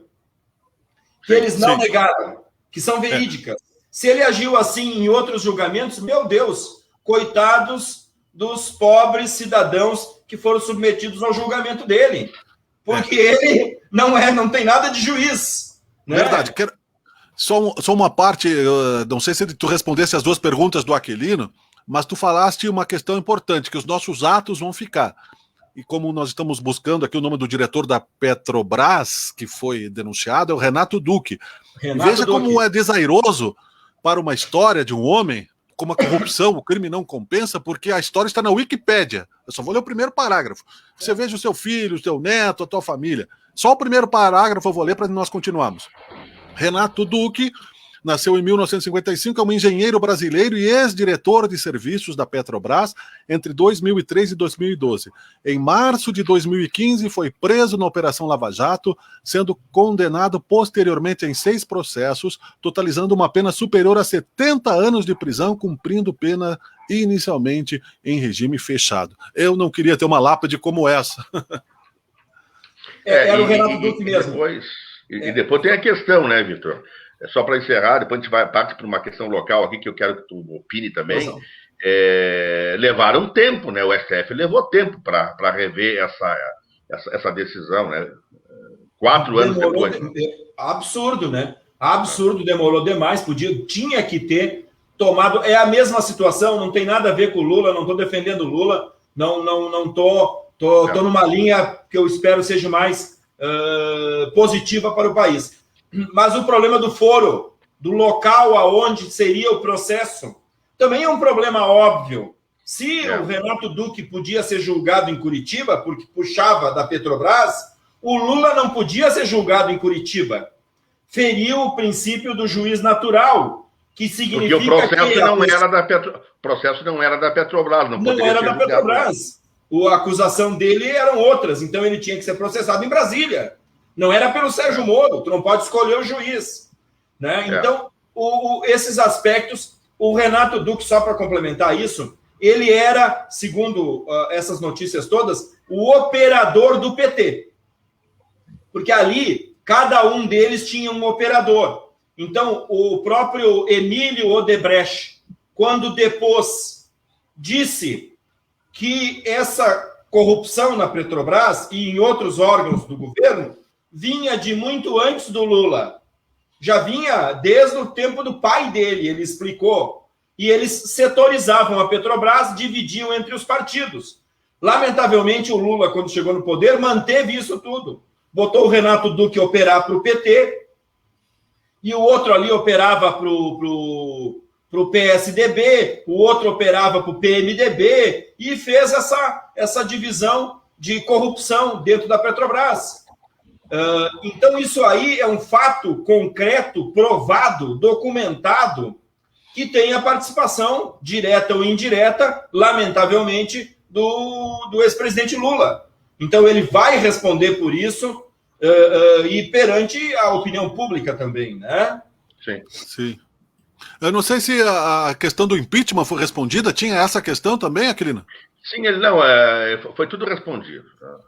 que eles não negaram, que são verídicas. Se ele agiu assim em outros julgamentos, meu Deus, coitados dos pobres cidadãos que foram submetidos ao julgamento dele, porque ele não tem nada de juiz. Né? Verdade. Só uma parte, não sei se tu respondesse as duas perguntas do Aquilino, mas tu falaste uma questão importante, que os nossos atos vão ficar. E como nós estamos buscando aqui o nome do diretor da Petrobras, que foi denunciado, é o Renato Duque. Veja como é desairoso para uma história de um homem, como a corrupção, o crime não compensa, porque a história está na Wikipédia. Eu só vou ler o primeiro parágrafo. Você veja o seu filho, o seu neto, a tua família. Só o primeiro parágrafo eu vou ler para nós continuarmos. Renato Duque nasceu em 1955, é um engenheiro brasileiro e ex-diretor de serviços da Petrobras entre 2003 e 2012. Em março de 2015, foi preso na Operação Lava Jato, sendo condenado posteriormente em 6 processos, totalizando uma pena superior a 70 anos de prisão, cumprindo pena inicialmente em regime fechado. Eu não queria ter uma lápide como essa. Era o Renato Duque mesmo. E depois tem a questão, né, Vitor? Só para encerrar, depois a gente vai partir para uma questão local aqui que eu quero que tu opine também. Levaram tempo, né? O STF levou tempo para rever essa decisão, né? 4 anos depois. Absurdo, né? Absurdo, demorou demais. Tinha que ter tomado. É a mesma situação, não tem nada a ver com o Lula, não estou defendendo o Lula, não estou numa linha que eu espero seja mais positiva para o país. Mas o problema do foro, do local aonde seria o processo, também é um problema óbvio. Se o Renato Duque podia ser julgado em Curitiba, porque puxava da Petrobras, o Lula não podia ser julgado em Curitiba. Feriu o princípio do juiz natural, que significa porque o processo processo não era da Petrobras. Não era da Petrobras. A acusação dele eram outras, então ele tinha que ser processado em Brasília. Não era pelo Sérgio Moro, tu não pode escolher o juiz. Né? Então, esses aspectos, o Renato Duque, só para complementar isso, ele era, segundo essas notícias todas, o operador do PT. Porque ali, cada um deles tinha um operador. Então, o próprio Emílio Odebrecht, quando depôs, disse que essa corrupção na Petrobras e em outros órgãos do governo vinha de muito antes do Lula. Já vinha desde o tempo do pai dele, ele explicou. E eles setorizavam a Petrobras, dividiam entre os partidos. Lamentavelmente, o Lula, quando chegou no poder, manteve isso tudo. Botou o Renato Duque operar para o PT, e o outro ali operava para o PSDB, o outro operava para o PMDB, e fez essa divisão de corrupção dentro da Petrobras. Então, isso aí é um fato concreto, provado, documentado, que tem a participação, direta ou indireta, lamentavelmente, do ex-presidente Lula. Então, ele vai responder por isso e perante a opinião pública também, né? Sim. Eu não sei se a questão do impeachment foi respondida. Tinha essa questão também, Aquilino? Sim, foi tudo respondido.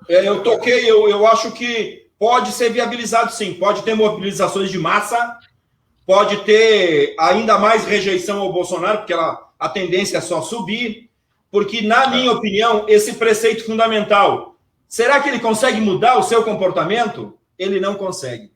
Eu acho que pode ser viabilizado, sim. Pode ter mobilizações de massa, pode ter ainda mais rejeição ao Bolsonaro, porque a tendência é só subir, porque, na minha opinião, esse preceito fundamental, será que ele consegue mudar o seu comportamento? Ele não consegue.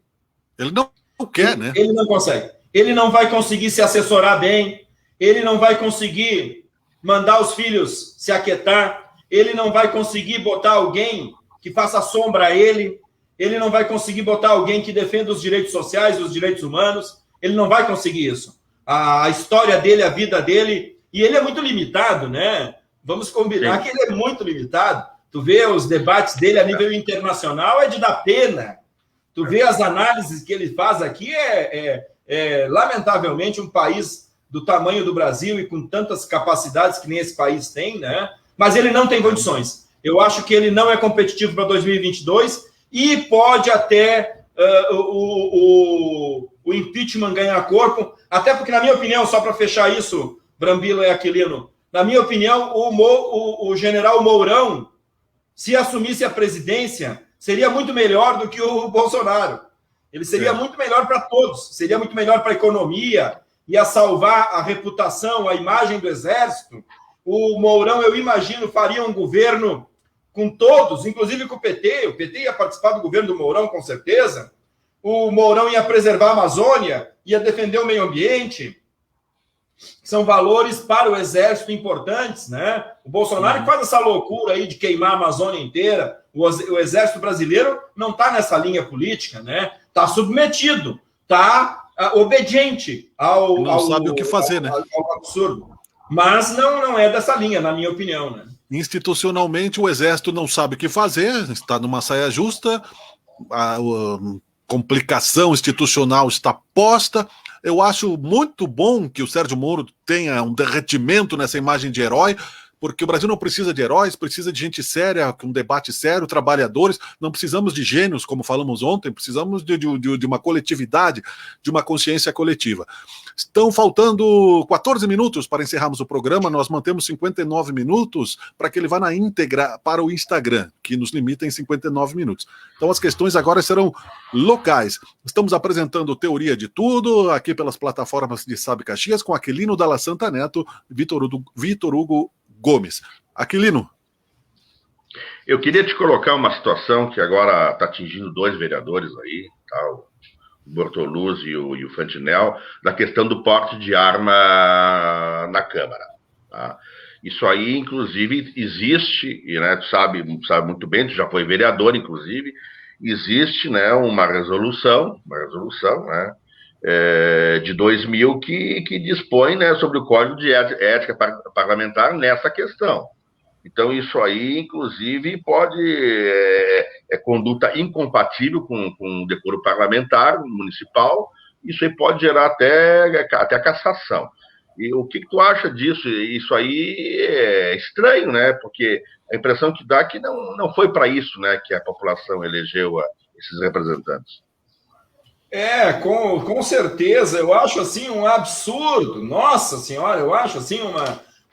Ele não quer, né? Ele não consegue. Ele não vai conseguir se assessorar bem, ele não vai conseguir mandar os filhos se aquietar, ele não vai conseguir botar alguém que faça sombra a ele não vai conseguir botar alguém que defenda os direitos sociais, os direitos humanos, ele não vai conseguir isso. A história dele, a vida dele, e ele é muito limitado, né? Vamos combinar que ele é muito limitado. Tu vê os debates dele a nível internacional, é de dar pena. Tu vê as análises que ele faz aqui, lamentavelmente, um país do tamanho do Brasil e com tantas capacidades que nem esse país tem, né? Mas ele não tem condições. Eu acho que ele não é competitivo para 2022 e pode até o impeachment ganhar corpo, até porque, na minha opinião, só para fechar isso, Brambila e Aquilino. Na minha opinião, o general Mourão, se assumisse a presidência, seria muito melhor do que o Bolsonaro. Ele seria muito melhor para todos, seria muito melhor para a economia, ia salvar a reputação, a imagem do Exército. O Mourão, eu imagino, faria um governo com todos, inclusive com o PT. O PT ia participar do governo do Mourão, com certeza. O Mourão ia preservar a Amazônia, ia defender o meio ambiente. São valores para o Exército importantes, né? O Bolsonaro faz essa loucura aí de queimar a Amazônia inteira. O Exército brasileiro não está nessa linha política, né? Está submetido, está obediente não sabe o que fazer, né? Ao absurdo. Mas não é dessa linha, na minha opinião, né? Institucionalmente, o Exército não sabe o que fazer, está numa saia justa, a complicação institucional está posta. Eu acho muito bom que o Sérgio Moro tenha um derretimento nessa imagem de herói, porque o Brasil não precisa de heróis, precisa de gente séria, com um debate sério, trabalhadores. Não precisamos de gênios, como falamos ontem, precisamos de uma coletividade, de uma consciência coletiva. Estão faltando 14 minutos para encerrarmos o programa, nós mantemos 59 minutos para que ele vá na íntegra para o Instagram, que nos limita em 59 minutos. Então as questões agora serão locais. Estamos apresentando Teoria de Tudo, aqui pelas plataformas de Sabe Caxias, com Aquilino Dalla Santa Neto, Vitor Hugo Gomes. Aquilino. Eu queria te colocar uma situação que agora está atingindo 2 vereadores aí, tá? O Bortoluzzi e o Fantinel, da questão do porte de arma na Câmara. Tá? Isso aí, inclusive, existe, e né, tu sabe muito bem, tu já foi vereador, inclusive, existe, né, uma resolução, né, de 2000 que dispõe, né, sobre o Código de Ética Parlamentar nessa questão. Então, isso aí, inclusive, pode conduta incompatível com o decoro parlamentar municipal. Isso aí pode gerar até cassação. E o que tu acha disso? Isso aí é estranho, né? Porque a impressão que dá é que não foi para isso, né, que a população elegeu esses representantes. Com certeza. Eu acho assim um absurdo. Nossa Senhora, eu acho assim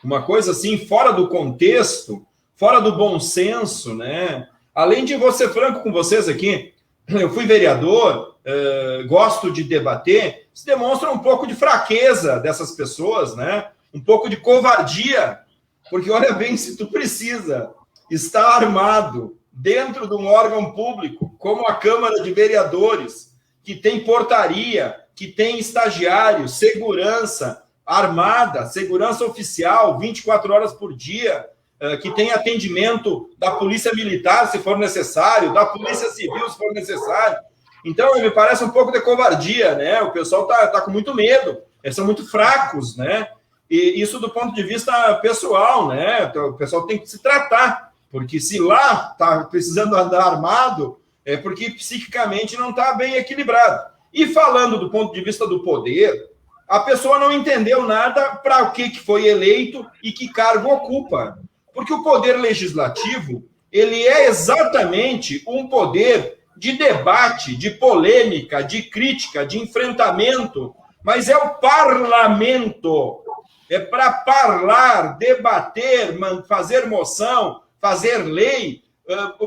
uma coisa assim fora do contexto, fora do bom senso, né? Além de vou ser franco com vocês aqui, eu fui vereador, gosto de debater, isso demonstra um pouco de fraqueza dessas pessoas, né? Um pouco de covardia, porque olha bem, se tu precisa estar armado dentro de um órgão público, como a Câmara de Vereadores, que tem portaria, que tem estagiário, segurança armada, segurança oficial, 24 horas por dia, que tem atendimento da Polícia Militar, se for necessário, da Polícia Civil, se for necessário. Então, me parece um pouco de covardia, né? O pessoal tá com muito medo, eles são muito fracos, né? E isso do ponto de vista pessoal, né? Então, o pessoal tem que se tratar, porque se lá tá precisando andar armado, é porque psiquicamente não está bem equilibrado. E falando do ponto de vista do poder, a pessoa não entendeu nada para o que foi eleito e que cargo ocupa. Porque o poder legislativo, ele é exatamente um poder de debate, de polêmica, de crítica, de enfrentamento, mas é o parlamento. É para falar, debater, fazer moção, fazer lei,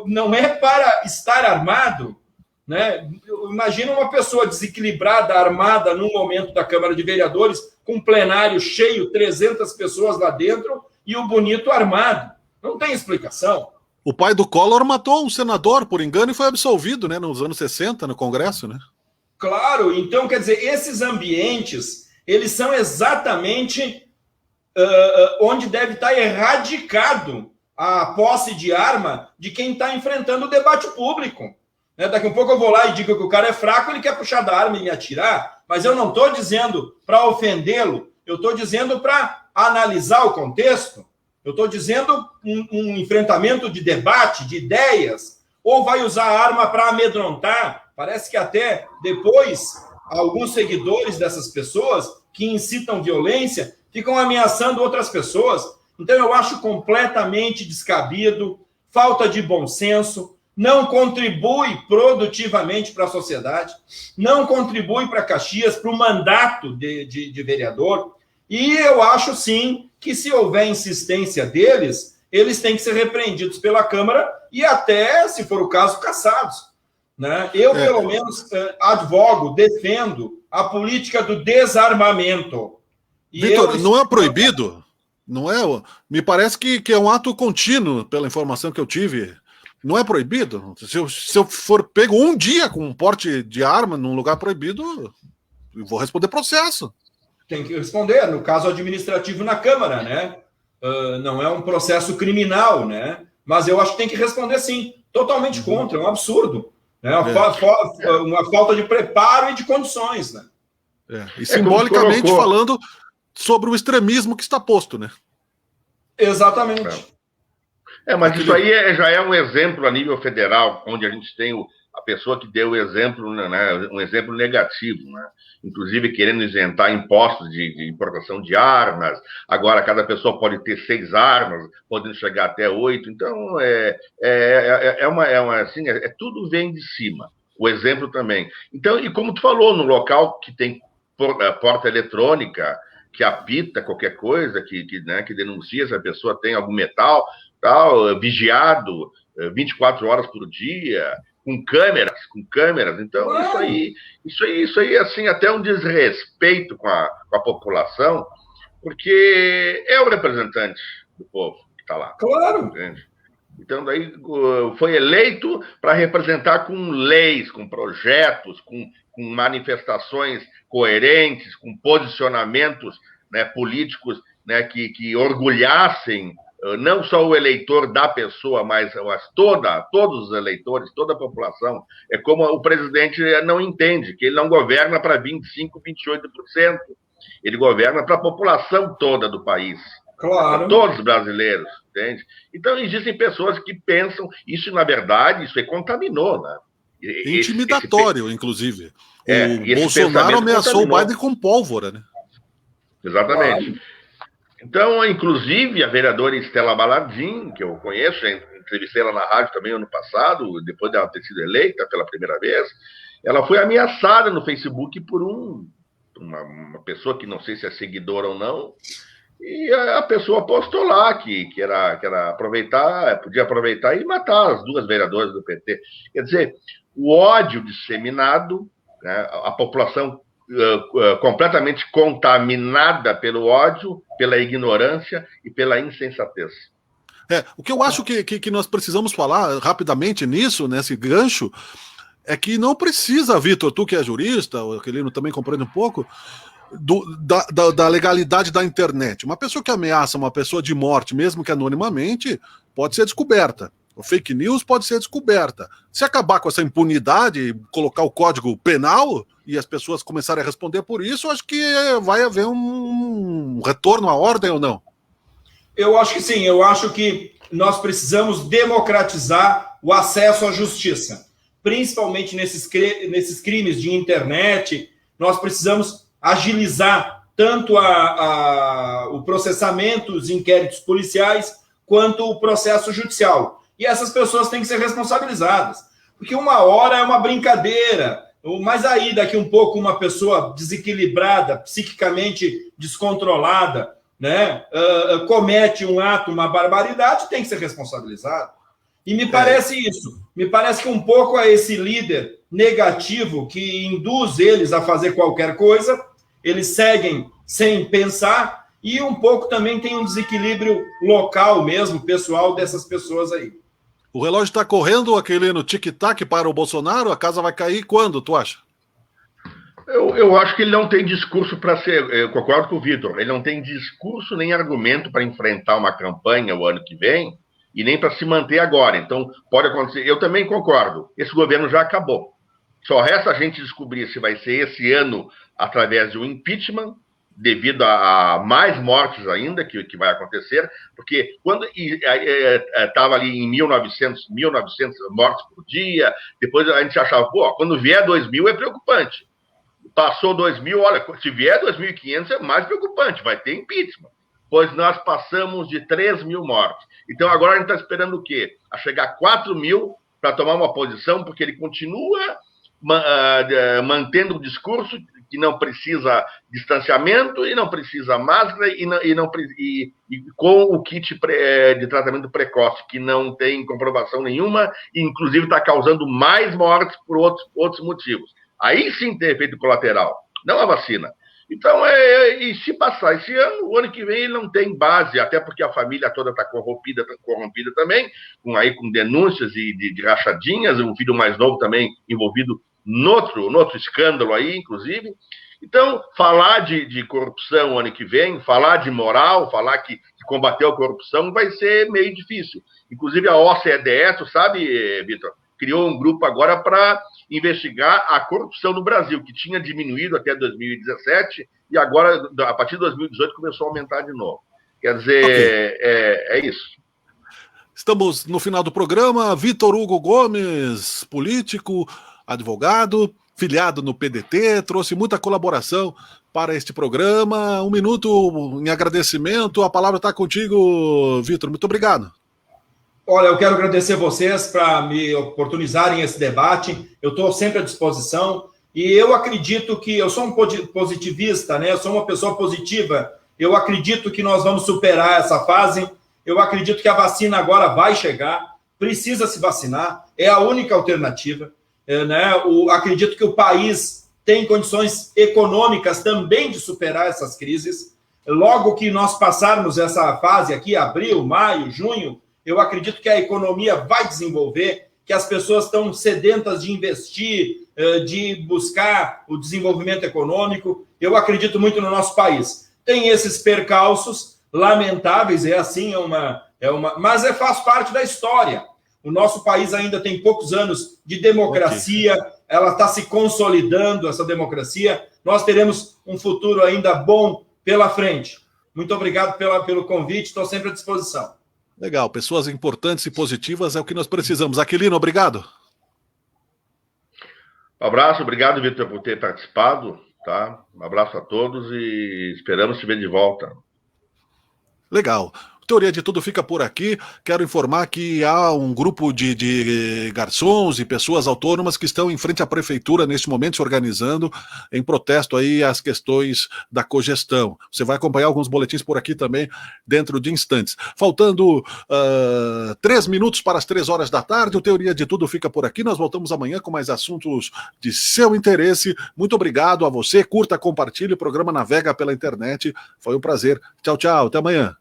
não é para estar armado. Né? Imagina uma pessoa desequilibrada, armada, num momento da Câmara de Vereadores, com um plenário cheio, 300 pessoas lá dentro, e o bonito armado. Não tem explicação. O pai do Collor matou um senador, por engano, e foi absolvido, né, nos anos 60, no Congresso, né? Claro, então, quer dizer, esses ambientes, eles são exatamente onde deve estar erradicado a posse de arma de quem está enfrentando o debate público. Daqui a pouco eu vou lá e digo que o cara é fraco, ele quer puxar da arma e me atirar, mas eu não estou dizendo para ofendê-lo, eu estou dizendo para analisar o contexto, eu estou dizendo um enfrentamento de debate, de ideias, ou vai usar a arma para amedrontar. Parece que até depois, alguns seguidores dessas pessoas que incitam violência ficam ameaçando outras pessoas. Então eu acho completamente descabido, falta de bom senso, não contribui produtivamente para a sociedade, não contribui para Caxias, para o mandato de vereador. E eu acho, sim, que se houver insistência deles, eles têm que ser repreendidos pela Câmara e até, se for o caso, cassados. Né? Eu, pelo menos, advogo, defendo a política do desarmamento. Vitor, não é proibido? Não é? Me parece que é um ato contínuo, pela informação que eu tive. Não é proibido? Se eu for pego um dia com um porte de arma num lugar proibido, eu vou responder processo. Tem que responder, no caso administrativo na Câmara, né? Não é um processo criminal, né? Mas eu acho que tem que responder sim. Totalmente contra, é um absurdo. Né? Uma falta de preparo e de condições, né? E simbolicamente falando sobre o extremismo que está posto, né? Exatamente. Mas isso aí já é um exemplo a nível federal, onde a gente tem a pessoa que deu o exemplo, né, um exemplo negativo, né? Inclusive querendo isentar impostos de importação de armas. Agora cada pessoa pode ter 6 armas, podendo chegar até 8. Então assim, tudo vem de cima. O exemplo também. Então, e como tu falou, no local que tem porta eletrônica, que apita qualquer coisa, que denuncia se a pessoa tem algum metal, tal, vigiado 24 horas por dia, com câmeras. Então, isso aí, assim, até um desrespeito com a população, porque é o representante do povo que está lá. Claro. Entende? Então, daí foi eleito para representar com leis, com projetos, com manifestações coerentes, com posicionamentos, né, políticos, né, que orgulhassem não só o eleitor da pessoa, mas todos os eleitores, toda a população. É como o presidente não entende, que ele não governa para 25%, 28%. Ele governa para a população toda do país. Claro. Para todos os brasileiros, entende? Então, existem pessoas que pensam, isso, na verdade, isso aí contaminou, né? Intimidatório, inclusive. O Bolsonaro ameaçou o Biden com pólvora, né? Exatamente. Claro. Então, inclusive, a vereadora Estela Balardim, que eu conheço, já entrevistei ela na rádio também ano passado, depois dela ter sido eleita pela primeira vez, ela foi ameaçada no Facebook por uma pessoa que não sei se é seguidora ou não, e a pessoa postou lá que era podia aproveitar e matar as 2 vereadoras do PT. Quer dizer, o ódio disseminado, né, a população completamente contaminada pelo ódio, pela ignorância e pela insensatez. O que eu acho que nós precisamos falar rapidamente nisso, nesse gancho, é que não precisa, Vitor, tu que é jurista, o Aquilino também compreende um pouco, da legalidade da internet. Uma pessoa que ameaça uma pessoa de morte, mesmo que anonimamente, pode ser descoberta. O fake news pode ser descoberta. Se acabar com essa impunidade, colocar o código penal e as pessoas começarem a responder por isso, acho que vai haver um retorno à ordem ou não? Eu acho que sim. Eu acho que nós precisamos democratizar o acesso à justiça. Principalmente nesses crimes de internet, nós precisamos agilizar tanto o processamento, os inquéritos policiais, quanto o processo judicial. E essas pessoas têm que ser responsabilizadas. Porque uma hora é uma brincadeira, mas aí daqui um pouco uma pessoa desequilibrada, psiquicamente descontrolada, né, comete um ato, uma barbaridade, tem que ser responsabilizado. E me parece isso. Me parece que um pouco é esse líder negativo que induz eles a fazer qualquer coisa, eles seguem sem pensar, e um pouco também tem um desequilíbrio local mesmo, pessoal dessas pessoas aí. O relógio está correndo, aquele no tic-tac para o Bolsonaro, a casa vai cair quando, tu acha? Eu acho que ele não tem discurso para ser... Eu concordo com o Vitor. Ele não tem discurso nem argumento para enfrentar uma campanha o ano que vem e nem para se manter agora. Então, pode acontecer... Eu também concordo. Esse governo já acabou. Só resta a gente descobrir se vai ser esse ano através de um impeachment, devido a mais mortes ainda que vai acontecer, porque quando estava ali em 1900 mortes por dia, depois a gente achava, quando vier 2000 é preocupante. Passou 2000, olha, se vier 2.500 é mais preocupante, vai ter impeachment. Pois nós passamos de 3.000 mortes. Então agora a gente está esperando o quê? A chegar a 4.000 para tomar uma posição, porque ele continua mantendo o discurso que não precisa distanciamento e não precisa máscara e com o kit de tratamento precoce, que não tem comprovação nenhuma e, inclusive, está causando mais mortes por outros motivos. Aí sim tem efeito colateral, não a vacina. Então, e se passar esse ano, o ano que vem ele não tem base, até porque a família toda está corrompida também, com denúncias de rachadinhas, o filho mais novo também envolvido noutro escândalo aí, inclusive. Então, falar de corrupção o ano que vem, falar de moral, falar que combateu a corrupção vai ser meio difícil. Inclusive a OCDE, tu sabe, Vitor, criou um grupo agora para investigar a corrupção no Brasil, que tinha diminuído até 2017 e agora, a partir de 2018, começou a aumentar de novo. Quer dizer, okay. É isso. Estamos no final do programa. Vitor Hugo Gomes, político, advogado, filiado no PDT, trouxe muita colaboração para este programa. 1 minuto em agradecimento. A palavra está contigo, Vitor. Muito obrigado. Olha, eu quero agradecer vocês para me oportunizarem esse debate. Eu estou sempre à disposição e eu acredito que eu sou um positivista, né? Eu sou uma pessoa positiva. Eu acredito que nós vamos superar essa fase. Eu acredito que a vacina agora vai chegar. Precisa se vacinar. É a única alternativa. Né? Acredito que o país tem condições econômicas também de superar essas crises. Logo que nós passarmos essa fase aqui, abril, maio, junho, eu acredito que a economia vai desenvolver, que as pessoas estão sedentas de investir, de buscar o desenvolvimento econômico. Eu acredito muito no nosso país. Tem esses percalços lamentáveis, mas faz parte da história. O nosso país ainda tem poucos anos de democracia, ela está se consolidando, essa democracia. Nós teremos um futuro ainda bom pela frente. Muito obrigado pelo convite, estou sempre à disposição. Legal, pessoas importantes e positivas é o que nós precisamos. Aquilino, obrigado. Um abraço, obrigado, Vitor, por ter participado. Tá? Um abraço a todos e esperamos te ver de volta. Legal. Teoria de Tudo fica por aqui. Quero informar que há um grupo de garçons e pessoas autônomas que estão em frente à prefeitura neste momento se organizando em protesto aí às questões da cogestão. Você vai acompanhar alguns boletins por aqui também dentro de instantes. Faltando 3 minutos para as 3 horas da tarde, o Teoria de Tudo fica por aqui. Nós voltamos amanhã com mais assuntos de seu interesse. Muito obrigado a você. Curta, compartilhe. O programa navega pela internet. Foi um prazer. Tchau, tchau. Até amanhã.